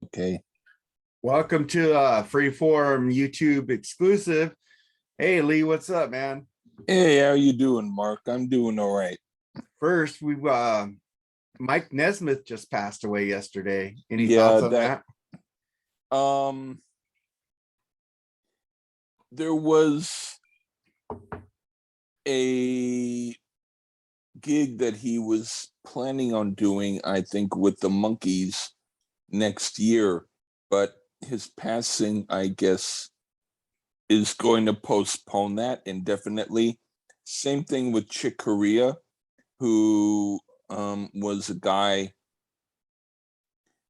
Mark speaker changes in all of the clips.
Speaker 1: Okay.
Speaker 2: Welcome to Freeform YouTube exclusive. Hey Lee, what's up, man?
Speaker 1: Hey, how you doing, Mark? I'm doing all right.
Speaker 2: First, we Mike Nezmuth just passed away yesterday. Any
Speaker 1: Yeah,
Speaker 2: thoughts on that?
Speaker 1: um there was a gig that he was planning on doing, I think, with the Monkees next year, but his passing, I guess, is going to postpone that indefinitely. Same thing with Chick Corea, who was a guy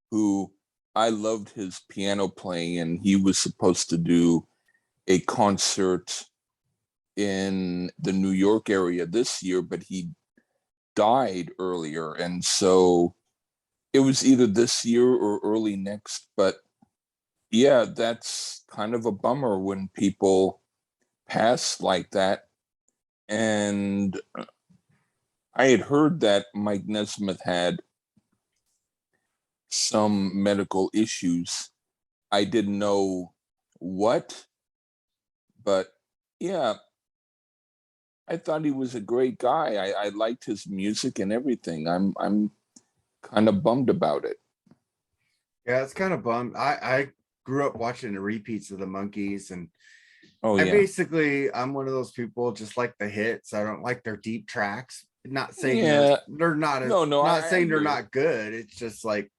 Speaker 1: who I loved his piano playing, and he was supposed to do a concert in the New York area this year, but he died earlier. And so it was either this year or early next. But yeah, that's kind of a bummer when people pass like that. And I had heard that Mike Nesmith had some medical issues. I didn't know what, but yeah, I thought he was a great guy. I liked his music and everything. I'm kind of bummed about it.
Speaker 2: Yeah, it's kind of bummed. I grew up watching the repeats of the Monkees, and
Speaker 1: Oh
Speaker 2: I
Speaker 1: yeah.
Speaker 2: I'm one of those people just like the hits. I don't like their deep tracks. Not saying
Speaker 1: Yeah.
Speaker 2: they're not
Speaker 1: No,
Speaker 2: not
Speaker 1: I
Speaker 2: saying they're
Speaker 1: agree.
Speaker 2: not good. It's just like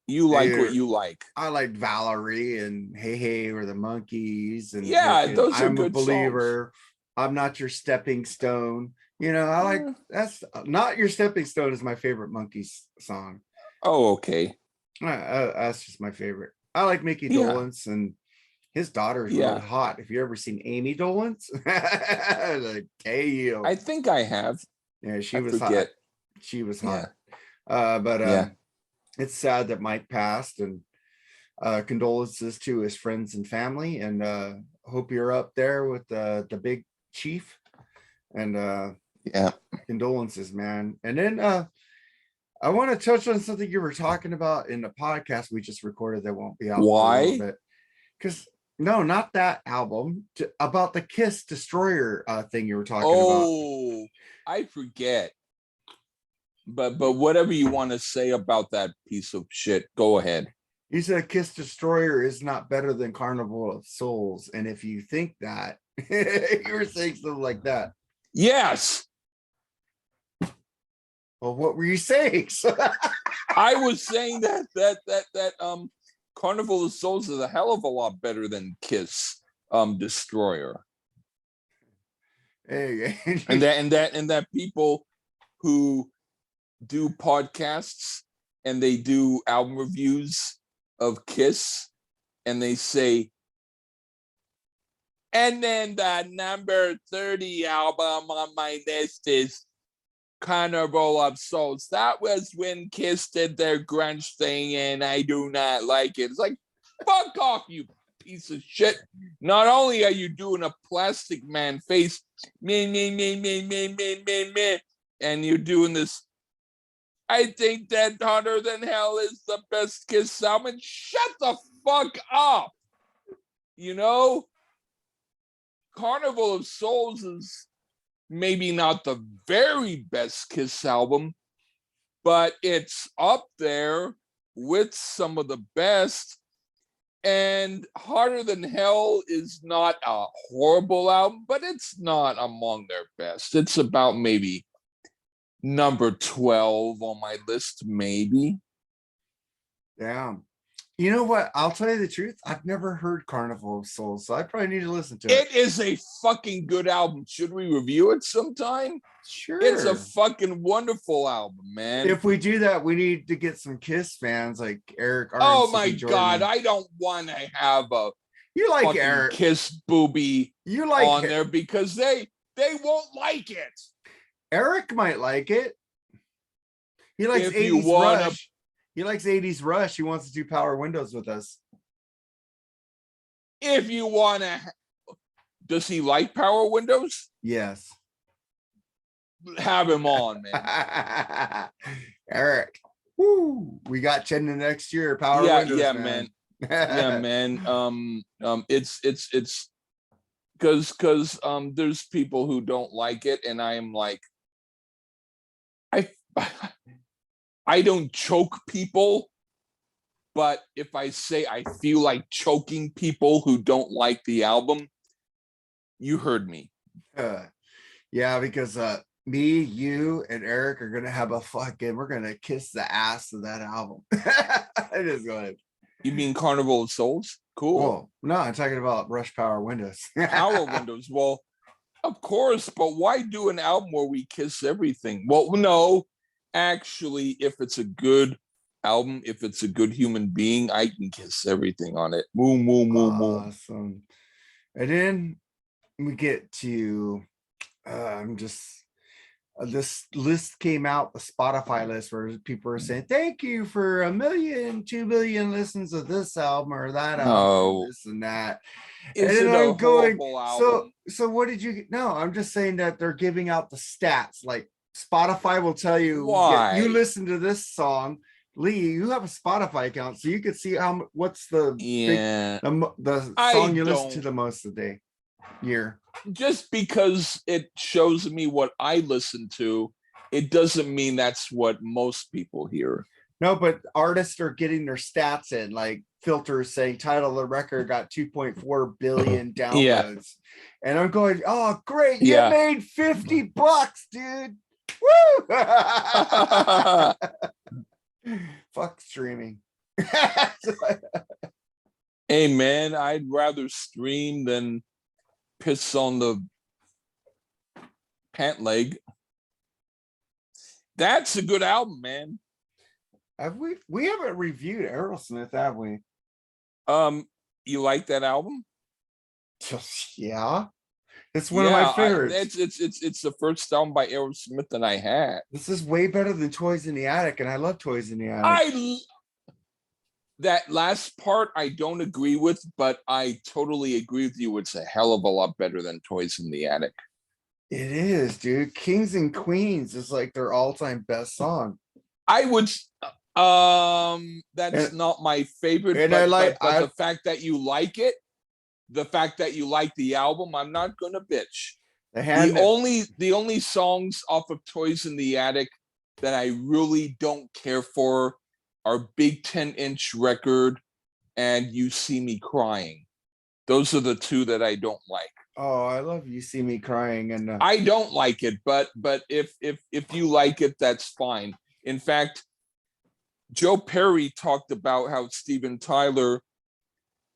Speaker 1: You like what you like.
Speaker 2: I like Valerie and Hey Hey or the Monkees and
Speaker 1: Yeah,
Speaker 2: fucking
Speaker 1: those are
Speaker 2: I'm a
Speaker 1: good songs.
Speaker 2: Believer. I'm Not Your Stepping Stone. I like that's Not Your Stepping Stone is my favorite Monkees song.
Speaker 1: Oh, okay.
Speaker 2: That's just my favorite. I like Mickey
Speaker 1: Yeah.
Speaker 2: Dolenz, and his daughter is really
Speaker 1: Yeah.
Speaker 2: hot. If you ever seen Amy Dolenz, like
Speaker 1: I
Speaker 2: damn,
Speaker 1: think I have.
Speaker 2: yeah, she
Speaker 1: I
Speaker 2: was hot.
Speaker 1: forget.
Speaker 2: She was
Speaker 1: Yeah.
Speaker 2: hot. But
Speaker 1: Yeah.
Speaker 2: it's sad that Mike passed, and condolences to his friends and family, and hope you're up there with the big chief, and
Speaker 1: Yeah.
Speaker 2: condolences, man. And then I want to touch on something you were talking about in the podcast we just recorded that won't be out for a little
Speaker 1: Why?
Speaker 2: bit, because no, not that album, about the Kiss Destroyer thing you were talking about.
Speaker 1: Oh, I forget. But whatever you want to say about that piece of shit, go ahead.
Speaker 2: You said Kiss Destroyer is not better than Carnival of Souls, and if you think that, you were saying something like that.
Speaker 1: Yes.
Speaker 2: Well, what were you saying?
Speaker 1: I was saying that Carnival of Souls is a hell of a lot better than Kiss Destroyer.
Speaker 2: Hey,
Speaker 1: and that people who do podcasts and they do album reviews of Kiss, and they say, and then the number 30 album on my list is Carnival of Souls. That was when Kiss did their grunge thing, and I do not like it. It's like, fuck off, you piece of shit. Not only are you doing a Plastic Man face, me, and you're doing this, I think that Hotter Than Hell is the best Kiss album. Shut the fuck up. Carnival of Souls is maybe not the very best Kiss album, but it's up there with some of the best. And Harder Than Hell is not a horrible album, but it's not among their best. It's about maybe number 12 on my list, maybe.
Speaker 2: Yeah. You know what? I'll tell you the truth. I've never heard Carnival of Souls, so I probably need to listen to it.
Speaker 1: It is a fucking good album. Should we review it sometime?
Speaker 2: Sure.
Speaker 1: It's a fucking wonderful album, man.
Speaker 2: If we do that, we need to get some Kiss fans like Eric.
Speaker 1: Oh my God, I don't want to have a
Speaker 2: fucking Eric
Speaker 1: Kiss booby on there because they won't like it.
Speaker 2: Eric might like it. He likes 80s Rush. He likes 80s Rush. He wants to do Power Windows with us.
Speaker 1: If you want to, does he like Power Windows?
Speaker 2: Yes.
Speaker 1: Have him on, man.
Speaker 2: Eric. Woo! We got 10 the next year. Power
Speaker 1: Yeah,
Speaker 2: windows,
Speaker 1: yeah,
Speaker 2: man.
Speaker 1: yeah, man. It's because there's people who don't like it, and I am like, I I don't choke people, but if I say I feel like choking people who don't like the album, you heard me.
Speaker 2: Yeah, because me, you, and Eric are gonna have a fucking. We're gonna kiss the ass of that album. I just go ahead.
Speaker 1: You mean Carnival of Souls? Cool.
Speaker 2: Oh no, I'm talking about Rush Power Windows.
Speaker 1: Power Windows. Well, of course, but why do an album where we kiss everything? Well, no, actually, if it's a good album, if it's a good human being, I can kiss everything on it. Moo, moo, moo, moo.
Speaker 2: Awesome. And then we get to I'm just this list came out, the Spotify list, where people are saying thank you for 1 million, 2 million listens of this album or that album, or this and that.
Speaker 1: Is
Speaker 2: and
Speaker 1: it
Speaker 2: then
Speaker 1: a
Speaker 2: I'm going,
Speaker 1: horrible album?
Speaker 2: so what did you no, I'm just saying that they're giving out the stats. Like Spotify will tell you,
Speaker 1: Why?
Speaker 2: you listen to this song. Lee, you have a Spotify account, so you could see what's the
Speaker 1: Yeah,
Speaker 2: the song you listen to the most of the day, year.
Speaker 1: Just because it shows me what I listen to, it doesn't mean that's what most people hear.
Speaker 2: No, but artists are getting their stats in, like filters saying title of the record got 2.4 billion downloads.
Speaker 1: Yeah.
Speaker 2: And I'm going, oh great, you
Speaker 1: Yeah.
Speaker 2: made $50, dude. Woo! Fuck streaming.
Speaker 1: Hey man, I'd rather stream than piss on the pant leg. That's a good album, man.
Speaker 2: Have we haven't reviewed Aerosmith, have we?
Speaker 1: You like that album?
Speaker 2: Yeah. It's one of my favorites.
Speaker 1: It's the first album by Aerosmith that I had.
Speaker 2: This is way better than Toys in the Attic, and I love Toys in the Attic.
Speaker 1: That last part I don't agree with, but I totally agree with you. It's a hell of a lot better than Toys in the Attic.
Speaker 2: It is, dude. Kings and Queens is like their all-time best song.
Speaker 1: I would that's not my favorite,
Speaker 2: and
Speaker 1: but the fact that you like it, the fact that you like the album, I'm not gonna bitch. The only songs off of Toys in the Attic that I really don't care for are Big 10-inch Record and You See Me Crying. Those are the two that I don't like.
Speaker 2: Oh, I love You See Me Crying, and
Speaker 1: I don't like it, but if you like it, that's fine. In fact, Joe Perry talked about how Steven Tyler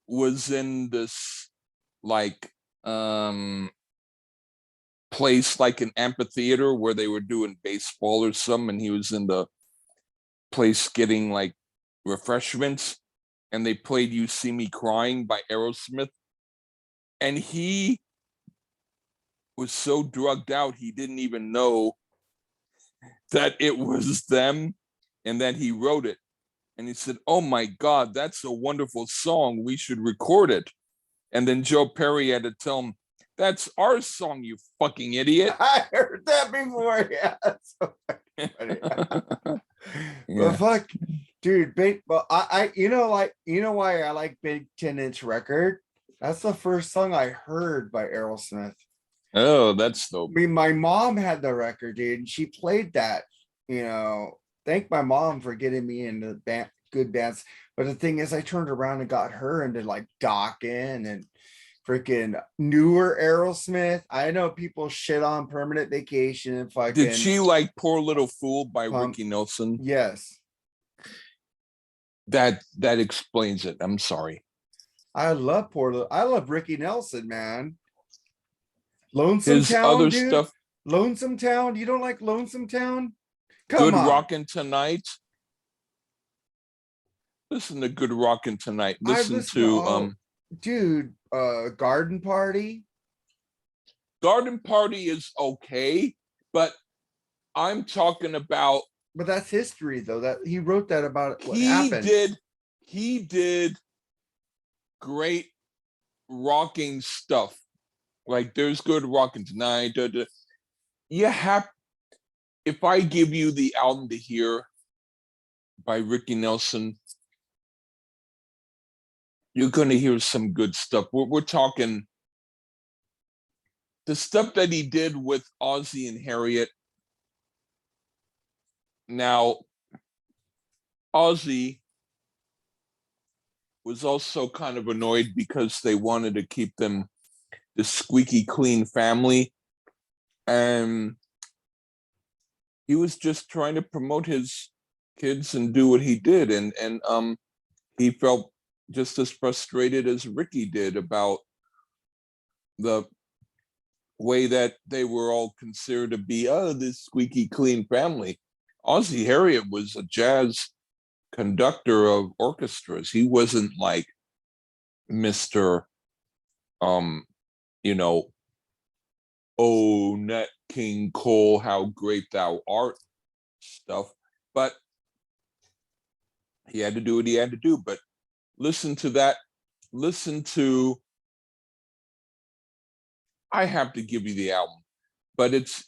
Speaker 1: was in this like place, like an amphitheater where they were doing baseball or something, and he was in the place getting like refreshments, and they played You See Me Crying by Aerosmith, and he was so drugged out he didn't even know that it was them and that he wrote it. And he said, oh my God, that's a wonderful song, we should record it. And then Joe Perry had to tell him, that's our song, you fucking idiot.
Speaker 2: I heard that before. Yeah, that's so funny. Well, fuck, dude. But I you know why I like Big 10-inch Record? That's the first song I heard by Aerosmith.
Speaker 1: Oh, that's dope.
Speaker 2: I mean, my mom had the record, dude, and she played that. Thank my mom for getting me into good bands. But the thing is, I turned around and got her into like Dokken and freaking newer Aerosmith. I know people shit on Permanent Vacation and fucking.
Speaker 1: Did she like Poor Little Fool by Ricky Nelson?
Speaker 2: Yes.
Speaker 1: That explains it. I'm sorry.
Speaker 2: I love Ricky Nelson, man. Lonesome
Speaker 1: His
Speaker 2: Town,
Speaker 1: other
Speaker 2: dude.
Speaker 1: stuff.
Speaker 2: Lonesome Town. You don't like Lonesome Town? Come on.
Speaker 1: Good Rockin' Tonight. Listen to Good Rockin' Tonight. Listen to
Speaker 2: dude, Garden Party.
Speaker 1: Garden Party is okay, but I'm talking about.
Speaker 2: But that's history, though. That he wrote that about what happened.
Speaker 1: He did great rocking stuff. Like there's Good Rockin' Tonight. You have. If I give you the album to hear, by Ricky Nelson. You're going to hear some good stuff. We're talking the stuff that he did with Ozzy and Harriet. Now, Ozzy was also kind of annoyed because they wanted to keep them the squeaky clean family. And he was just trying to promote his kids and do what he did. And he felt just as frustrated as Ricky did about the way that they were all considered to be, this squeaky clean family. Ozzy Harriet was a jazz conductor of orchestras. He wasn't like Mr. Oh, Nat King Cole, how great thou art stuff. But he had to do what he had to do. But listen to that. Listen to, I have to give you the album, but it's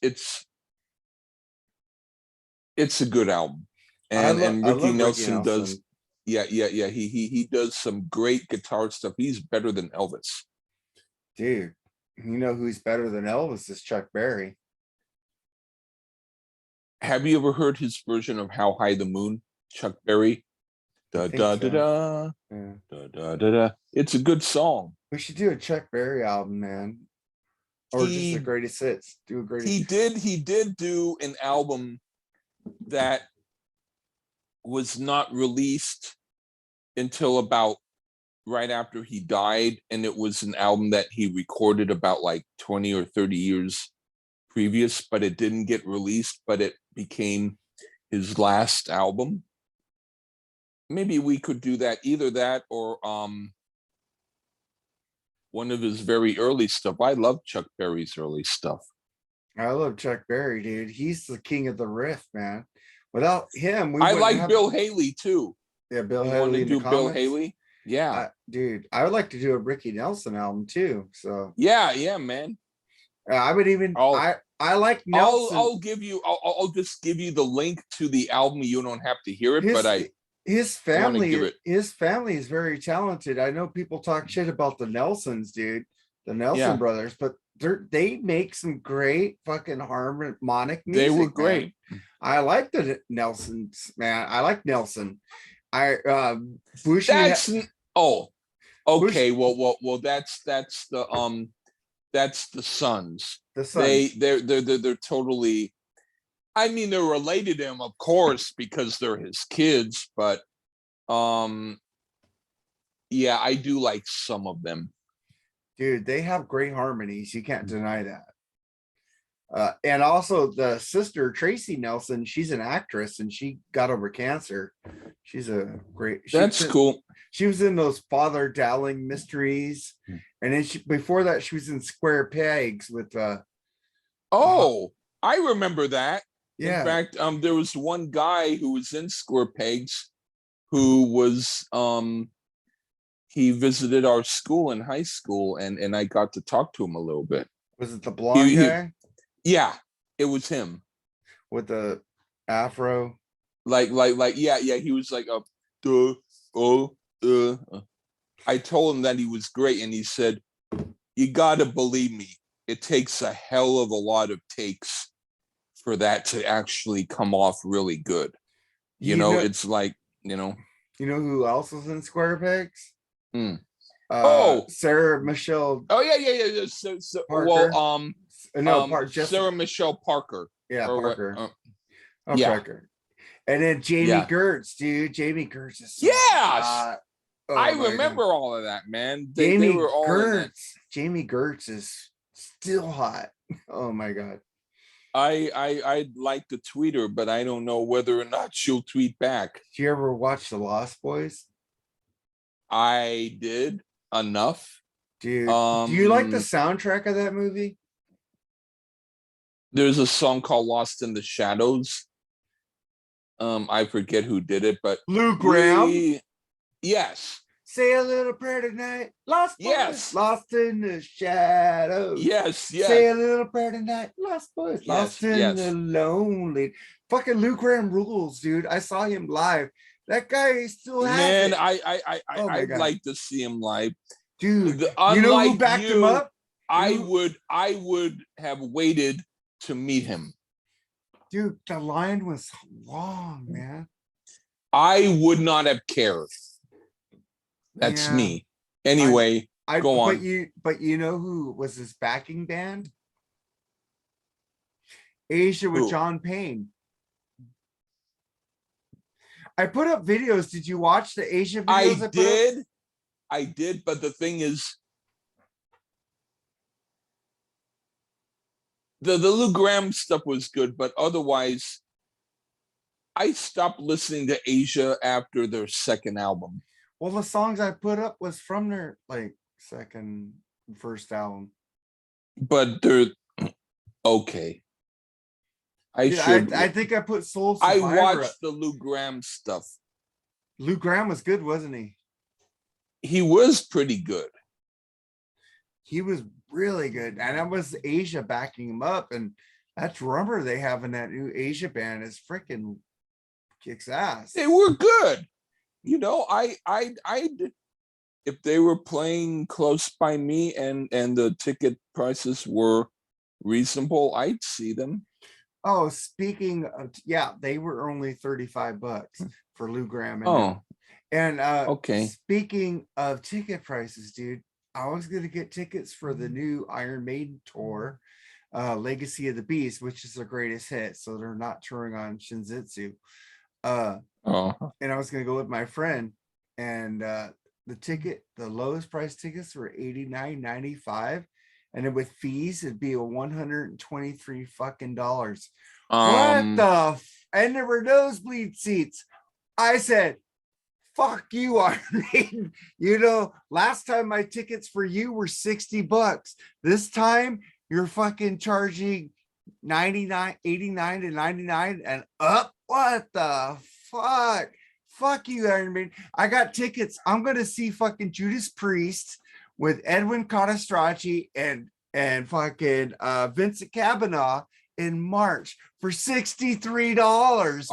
Speaker 1: a good album. And Ricky Nelson does, he does some great guitar stuff. He's better than Elvis.
Speaker 2: Dude, you know who's better than Elvis is Chuck Berry.
Speaker 1: Have you ever heard his version of How High the Moon, Chuck Berry? Da da da da, da da da da. It's a good song.
Speaker 2: We should do a Chuck Berry album, man. Or just the greatest hits. Do a greatest.
Speaker 1: He did do an album that was not released until about right after he died, and it was an album that he recorded about like 20 or 30 years previous, but it didn't get released, but it became his last album. Maybe we could do that, either that or one of his very early stuff. I love Chuck Berry's early stuff.
Speaker 2: I love Chuck Berry, dude. He's the king of the riff, man. Without him,
Speaker 1: I like Bill Haley too.
Speaker 2: Yeah, Bill Haley.
Speaker 1: Do Bill Haley? Yeah,
Speaker 2: dude. I would like to do a Ricky Nelson album too. So
Speaker 1: yeah, man.
Speaker 2: I would even. I like Nelson.
Speaker 1: I'll just give you the link to the album. You don't have to hear it,
Speaker 2: his family is very talented. I know people talk shit about the Nelsons, dude, the Nelson brothers, but they make some great fucking harmonic music.
Speaker 1: They were great.
Speaker 2: Man. I like the Nelsons, man. I like Nelson. Bush.
Speaker 1: Okay. Well, that's the Sons.
Speaker 2: The Sons.
Speaker 1: They're totally. I mean, they're related to him, of course, because they're his kids. But yeah, I do like some of them.
Speaker 2: Dude, they have great harmonies. You can't deny that. And also the sister, Tracy Nelson, she's an actress and she got over cancer. She's a great.
Speaker 1: That's cool.
Speaker 2: She was in those Father Dowling mysteries. And then before that, she was in Square Pegs with.
Speaker 1: I remember that.
Speaker 2: Yeah.
Speaker 1: In fact, there was one guy who was in Square Pegs who was he visited our school in high school, and I got to talk to him a little bit.
Speaker 2: Was it the blonde guy?
Speaker 1: Yeah, it was him
Speaker 2: with the afro.
Speaker 1: Like, yeah. He was like I told him that he was great, and he said, "You gotta believe me, it takes a hell of a lot of takes for that to actually come off really good." You know, it's like, you know
Speaker 2: who else was in Square Pegs? Sarah Michelle.
Speaker 1: Oh yeah. So
Speaker 2: Parker.
Speaker 1: Sarah Michelle Parker.
Speaker 2: Yeah, Parker.
Speaker 1: Yeah.
Speaker 2: Parker. And then Jamie Gertz, dude. Jamie Gertz is
Speaker 1: I remember all of that, man.
Speaker 2: Jamie Gertz is still hot. Oh my god.
Speaker 1: I'd like to tweet her, but I don't know whether or not she'll tweet back.
Speaker 2: Did you ever watch The Lost Boys?
Speaker 1: I did enough.
Speaker 2: Dude, do you like the soundtrack of that movie?
Speaker 1: There's a song called Lost in the Shadows. I forget who did it, but
Speaker 2: Lou Gramm.
Speaker 1: Yes.
Speaker 2: Say a little prayer tonight. Lost boys, lost in the shadows.
Speaker 1: Yes.
Speaker 2: Say a little prayer tonight. Lost boys, lost in the lonely. Fucking Lou Graham rules, dude. I saw him live. That guy still has
Speaker 1: Man,
Speaker 2: it. Oh my
Speaker 1: I'd
Speaker 2: God.
Speaker 1: like to see him live.
Speaker 2: Dude, you know who
Speaker 1: Unlike
Speaker 2: backed him
Speaker 1: you,
Speaker 2: up?
Speaker 1: I would have waited to meet him.
Speaker 2: Dude, the line was long, man.
Speaker 1: I would not have cared. That's
Speaker 2: Yeah.
Speaker 1: me. Anyway, go on.
Speaker 2: But you know who was his backing band? Asia with
Speaker 1: Who?
Speaker 2: John Payne. I put up videos. Did you watch the Asia videos?
Speaker 1: I did, but the thing is, the Lou Graham stuff was good, but otherwise, I stopped listening to Asia after their second album.
Speaker 2: Well, the songs I put up was from their like first album.
Speaker 1: But they're okay.
Speaker 2: I think I put Soul Survivor.
Speaker 1: I watched the Lou Graham stuff.
Speaker 2: Lou Graham was good, wasn't he?
Speaker 1: He was pretty good.
Speaker 2: He was really good. And that was Asia backing him up. And that drummer they have in that new Asia band is freaking kicks ass.
Speaker 1: They were good. You know, I if they were playing close by me and the ticket prices were reasonable, I'd see them.
Speaker 2: Oh, speaking of, yeah, they were only $35 for Lou Graham. And
Speaker 1: okay.
Speaker 2: Speaking of ticket prices, dude, I was gonna get tickets for the new Iron Maiden tour, Legacy of the Beast, which is their greatest hit. So they're not touring on Shinzitsu. And I was gonna go with my friend, and the lowest price tickets were $89.95, and then with fees it'd be a $123 fucking dollars. And there were nosebleed seats. I said, fuck you, Iron Maiden. You know, last time my tickets for you were $60. This time you're fucking charging 89 to 99 and up. What the fuck? Fuck you, Iron Maiden. I got tickets. I'm gonna see fucking Judas Priest with Edwin Catastracci and fucking Vincent Kavanaugh in March for $63.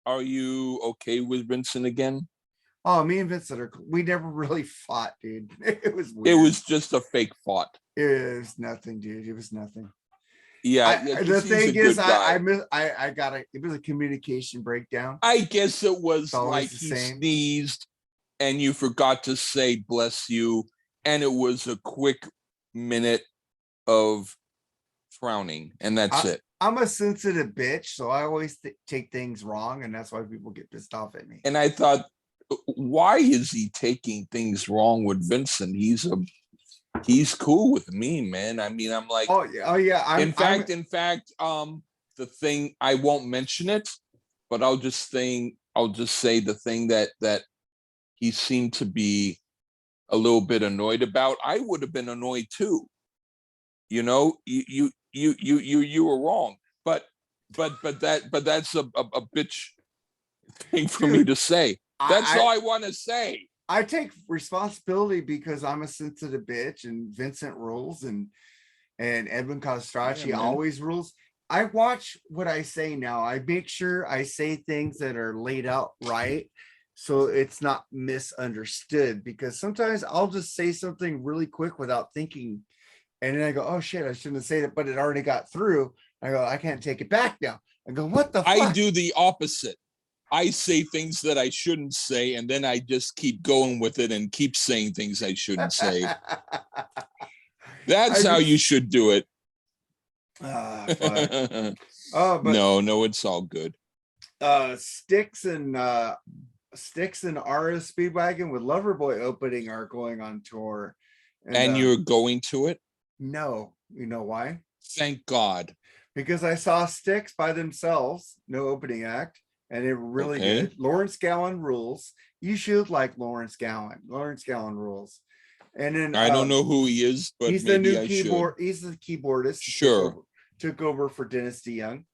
Speaker 1: Are you okay with Vincent again?
Speaker 2: Oh, me and Vincent we never really fought, dude. It was weird.
Speaker 1: It was just a fake fight.
Speaker 2: It was nothing, dude. It was nothing.
Speaker 1: Yeah.
Speaker 2: The thing is, it was a communication breakdown.
Speaker 1: I guess it was like he sneezed and you forgot to say bless you, and it was a quick minute of frowning, and that's it.
Speaker 2: I'm a sensitive bitch, so I always take things wrong, and that's why people get pissed off at me.
Speaker 1: And I thought, why is he taking things wrong with Vincent? He's cool with me, man. I mean, I'm like,
Speaker 2: oh yeah.
Speaker 1: In fact, the thing, I won't mention it, but I'll just say the thing that he seemed to be a little bit annoyed about. I would have been annoyed too. You know, you were wrong, but that's a bitch thing for me to say. That's all I want to say.
Speaker 2: I take responsibility because I'm a sensitive bitch, and Vincent rules, and Edwin Catastracci always rules. I watch what I say now. I make sure I say things that are laid out right, so it's not misunderstood, because sometimes I'll just say something really quick without thinking. And then I go, oh shit, I shouldn't have said it, but it already got through. I go, I can't take it back now. I go, what the fuck?
Speaker 1: I do the opposite. I say things that I shouldn't say, and then I just keep going with it and keep saying things I shouldn't say. That's how you should do it.
Speaker 2: But
Speaker 1: no, it's all good.
Speaker 2: Styx and RS Speedwagon with Loverboy opening are going on tour.
Speaker 1: And you're going to it?
Speaker 2: No. You know why?
Speaker 1: Thank God.
Speaker 2: Because I saw Styx by themselves, no opening act, and they were really good. Lawrence Gowan rules. You should like Lawrence Gowan. Lawrence Gowan rules. And then
Speaker 1: I don't know who he is, but
Speaker 2: he's the new keyboard. He's the keyboardist.
Speaker 1: Sure.
Speaker 2: Took over for Dennis DeYoung.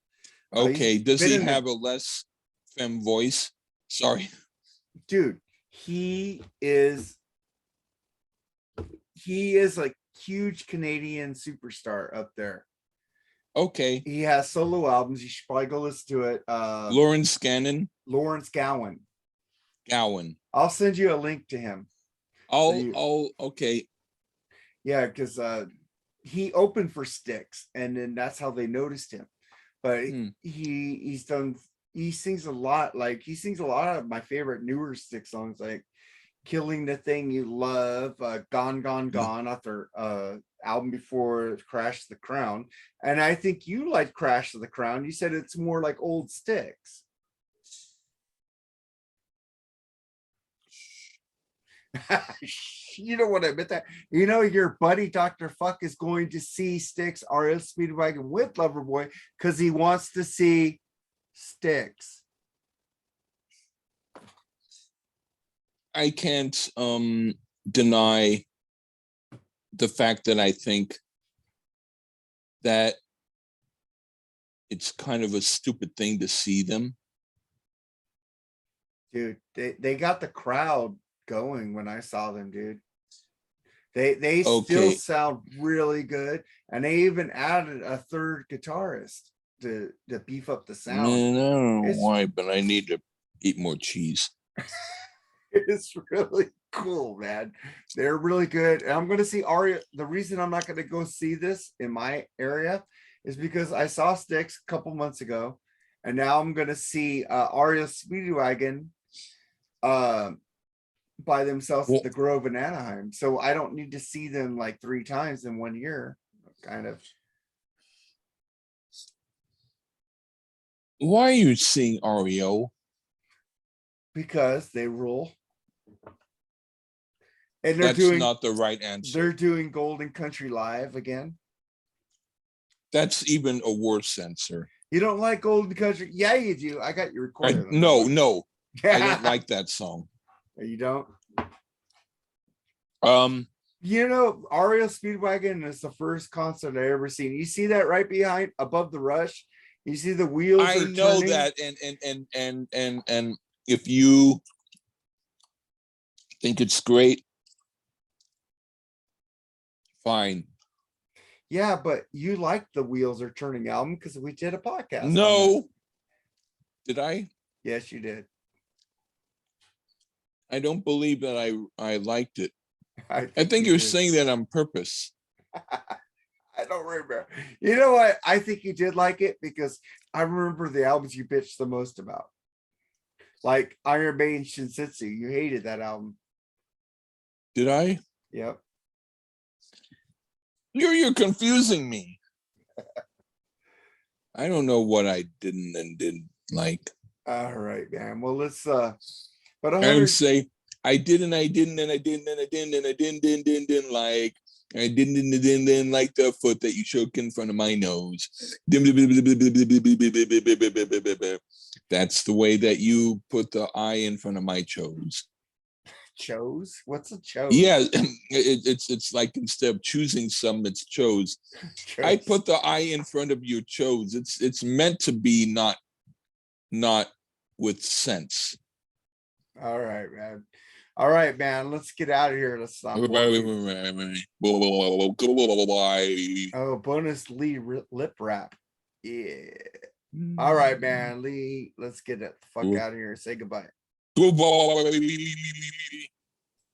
Speaker 1: Okay. Does he have a less femme voice? Sorry.
Speaker 2: Dude, he is a huge Canadian superstar up there.
Speaker 1: Okay.
Speaker 2: He has solo albums. You should probably go listen to it.
Speaker 1: Lawrence Gannon.
Speaker 2: Lawrence Gowan. I'll send you a link to him.
Speaker 1: Okay.
Speaker 2: Yeah, because he opened for Styx, and then that's how they noticed him. But he sings a lot. Like he sings a lot of my favorite newer Styx songs, like "Killing the Thing You Love," "Gone, Gone, Gone," off their album before "Crash the Crown." And I think you like "Crash the Crown." You said it's more like old Styx. You don't want to admit that. You know, your buddy Dr. Fuck is going to see Styx REO Speedwagon with Loverboy because he wants to see Styx.
Speaker 1: I can't deny the fact that I think that it's kind of a stupid thing to see them.
Speaker 2: Dude, they got the crowd going when I saw them, dude. They still sound really good, and they even added a third guitarist to beef up the sound.
Speaker 1: Man, I don't know why, but I need to eat more cheese.
Speaker 2: It's really cool, man. They're really good. And I'm going to see Aria. The reason I'm not going to go see this in my area is because I saw Styx a couple months ago, and now I'm going to see REO Speedwagon by themselves at the Grove in Anaheim. So I don't need to see them like 3 times in 1 year, kind of.
Speaker 1: Why are you seeing REO?
Speaker 2: Because they rule. And
Speaker 1: that's not the right answer.
Speaker 2: They're doing Golden Country Live again.
Speaker 1: That's even a worse answer.
Speaker 2: You don't like Golden Country? Yeah, you do. I got your recording.
Speaker 1: No. I don't like that song.
Speaker 2: You don't?
Speaker 1: You
Speaker 2: know, REO Speedwagon is the first concert I ever seen. You see that right behind, above the Rush? You see the wheels.
Speaker 1: I know turning? That, and if you think it's great, fine.
Speaker 2: Yeah, but you like the Wheels Are Turning album because we did a podcast.
Speaker 1: No. Did I?
Speaker 2: Yes, you did.
Speaker 1: I don't believe that I liked it. I think you're saying that on purpose.
Speaker 2: I don't remember. You know what? I think you did like it because I remember the albums you bitched the most about. Like Iron Maiden Shinsitsu. You hated that album.
Speaker 1: Did I?
Speaker 2: Yep. You're
Speaker 1: confusing me. I don't know what I didn't and didn't like.
Speaker 2: All right, man. Well, let's but
Speaker 1: I would say I didn't like. I didn't like the foot that you shook in front of my nose. That's the way that you put the I in front of my chose.
Speaker 2: Chose? What's a chose?
Speaker 1: Yeah, it's like instead of choosing some, it's chose. I put the I in front of your chose. It's meant to be not with sense.
Speaker 2: All right, man. All right, man. Let's get out of here. Let's stop. Oh, bonus Lee lip rap. Yeah. All right, man. Lee, let's get the fuck out of here. Say goodbye.